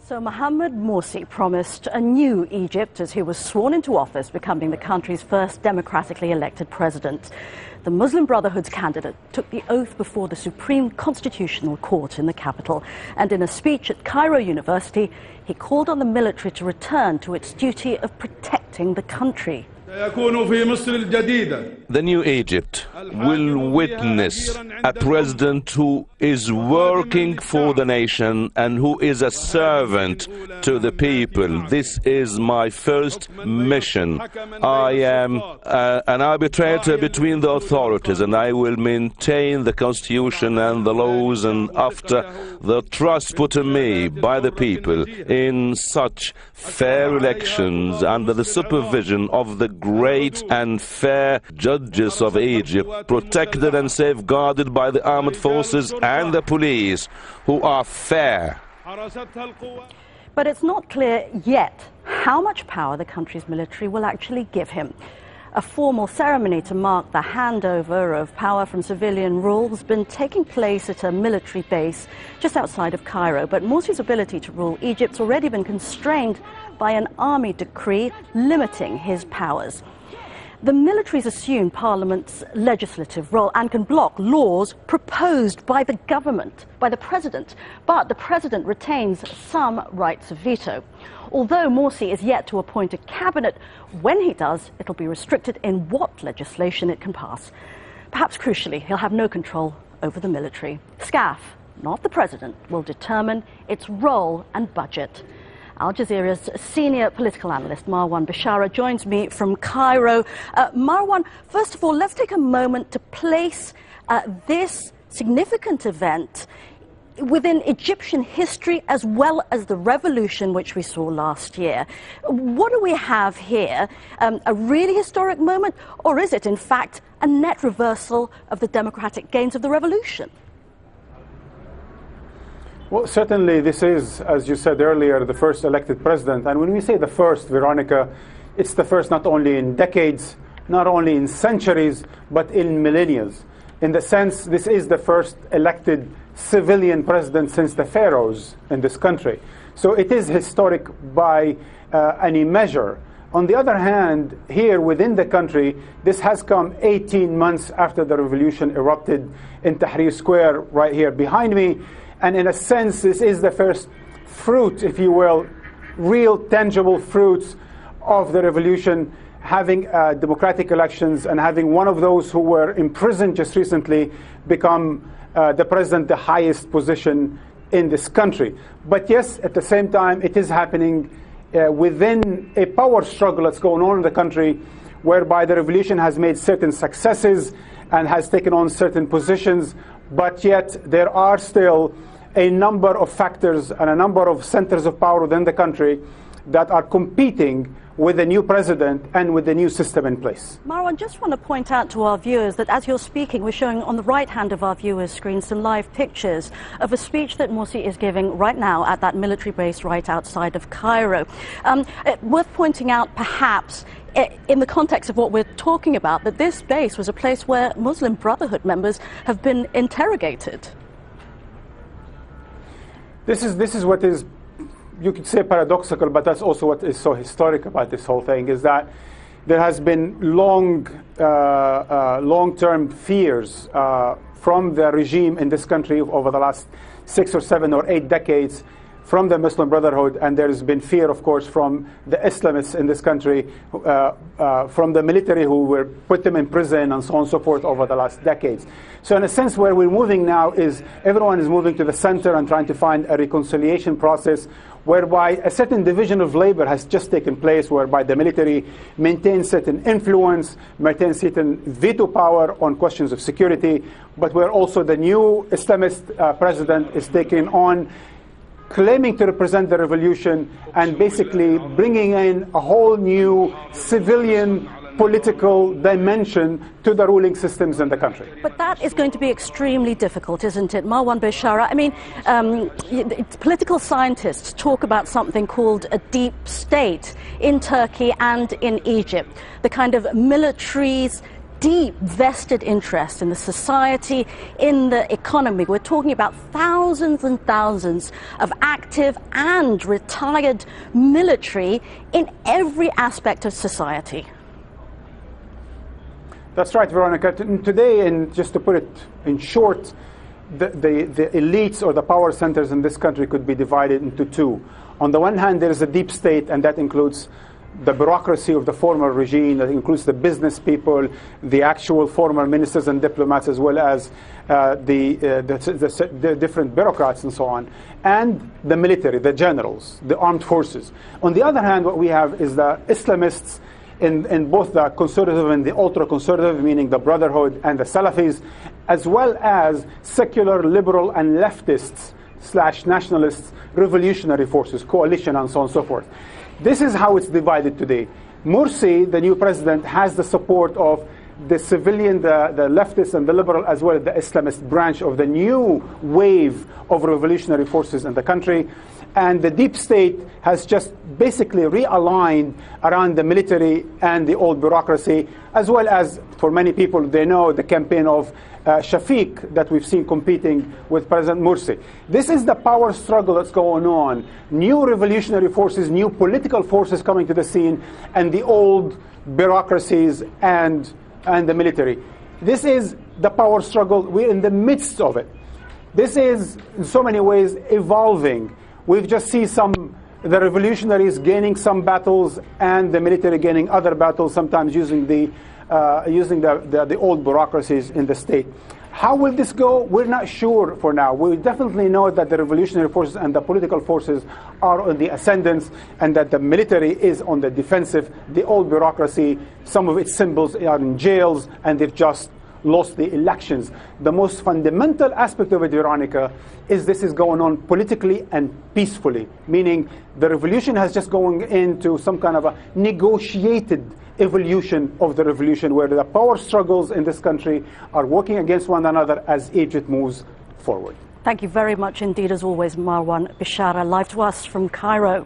So Mohamed Morsi promised a new Egypt as he was sworn into office, becoming the country's first democratically elected president. The Muslim Brotherhood's candidate took the oath before the Supreme Constitutional Court in the capital. And in a speech at Cairo University, he called on the military to return to its duty of protecting the country. The new Egypt will witness a president who is working for the nation and who is a servant to the people. This is my first mission. I am an arbitrator between the authorities, and I will maintain the constitution and the laws, and after the trust put in me by the people in such fair elections under the supervision of the great and fair judges of Egypt, protected and safeguarded by the armed forces and the police, who are fair. But it's not clear yet how much power the country's military will actually give him. A formal ceremony to mark the handover of power from civilian rule has been taking place at a military base just outside of Cairo. But Morsi's ability to rule Egypt's already been constrained by an army decree limiting his powers. The military's assumed parliament's legislative role and can block laws proposed by the government, by the president. But the president retains some rights of veto. Although Morsi is yet to appoint a cabinet, when he does, it'll be restricted in what legislation it can pass. Perhaps crucially, he'll have no control over the military. SCAF, not the president, will determine its role and budget. Al-Jazeera's senior political analyst, Marwan Bishara, joins me from Cairo. Marwan, first of all, let's take a moment to place this significant event within Egyptian history as well as the revolution which we saw last year. What do we have here? A really historic moment, or is it, in fact, a net reversal of the democratic gains of the revolution? Well, certainly this is, as you said earlier, the first elected president. And when we say the first, Veronica, it's the first not only in decades, not only in centuries, but in millennia. In the sense, this is the first elected civilian president since the pharaohs in this country. So it is historic by any measure. On the other hand, here within the country, this has come 18 months after the revolution erupted in Tahrir Square right here behind me. And in a sense, this is the first fruit, if you will, real tangible fruits of the revolution, having democratic elections and having one of those who were imprisoned just recently become the president, the highest position in this country. But yes, at the same time, it is happening within a power struggle that's going on in the country, whereby the revolution has made certain successes and has taken on certain positions, but yet there are still a number of factors and a number of centers of power within the country that are competing with the new president and with the new system in place. Marwan, just want to point out to our viewers that as you're speaking, we're showing on the right hand of our viewers' screen some live pictures of a speech that Morsi is giving right now at that military base right outside of Cairo. Worth pointing out, perhaps, in the context of what we're talking about, that this base was a place where Muslim Brotherhood members have been interrogated. This is what is, you could say, paradoxical, but that's also what is so historic about this whole thing, is that there has been long-term fears from the regime in this country over the last 6 or 7 or 8 decades from the Muslim Brotherhood, and there has been fear, of course, from the Islamists in this country, from the military who were put them in prison and so on and so forth over the last decades. So in a sense, where we're moving now is everyone is moving to the center and trying to find a reconciliation process whereby a certain division of labor has just taken place, whereby the military maintains certain influence, maintains certain veto power on questions of security, but where also the new Islamist president is taking on claiming to represent the revolution and basically bringing in a whole new civilian political dimension to the ruling systems in the country. But that is going to be extremely difficult, isn't it, Marwan Bishara? I mean, political scientists talk about something called a deep state in Turkey and in Egypt, the kind of military's deep vested interest in the society, in the economy. We're talking about thousands and thousands of active and retired military in every aspect of society. That's right, Veronica. Today, and just to put it in short, the elites or the power centers in this country could be divided into two. On the one hand, there is a deep state, and that includes the bureaucracy of the former regime, that includes the business people, the actual former ministers and diplomats, as well as the different bureaucrats and so on, and the military, the generals, the armed forces. On the other hand, what we have is the Islamists in both the conservative and the ultra-conservative, meaning the Brotherhood and the Salafis, as well as secular, liberal, and leftists / nationalists, revolutionary forces, coalition, and so on and so forth. This is how it's divided today. Morsi, the new president, has the support of the civilian, the leftist and the liberal, as well as the Islamist branch of the new wave of revolutionary forces in the country. And the deep state has just basically realigned around the military and the old bureaucracy, as well as, for many people, they know the campaign of Shafiq that we've seen competing with President Morsi. This is the power struggle that's going on. New revolutionary forces, new political forces coming to the scene, and the old bureaucracies and the military. This is the power struggle. We're in the midst of it. This is, in so many ways, evolving. We've just seen the revolutionaries gaining some battles and the military gaining other battles, sometimes using the old bureaucracies in the state. How will this go? We're not sure for now. We definitely know that the revolutionary forces and the political forces are on the ascendance, and that the military is on the defensive. The old bureaucracy, some of its symbols are in jails, and they've just lost the elections. The most fundamental aspect of it, Veronica, is this is going on politically and peacefully, meaning the revolution has just gone into some kind of a negotiated evolution of the revolution, where the power struggles in this country are working against one another as Egypt moves forward. Thank you very much indeed, as always, Marwan Bishara, live to us from Cairo.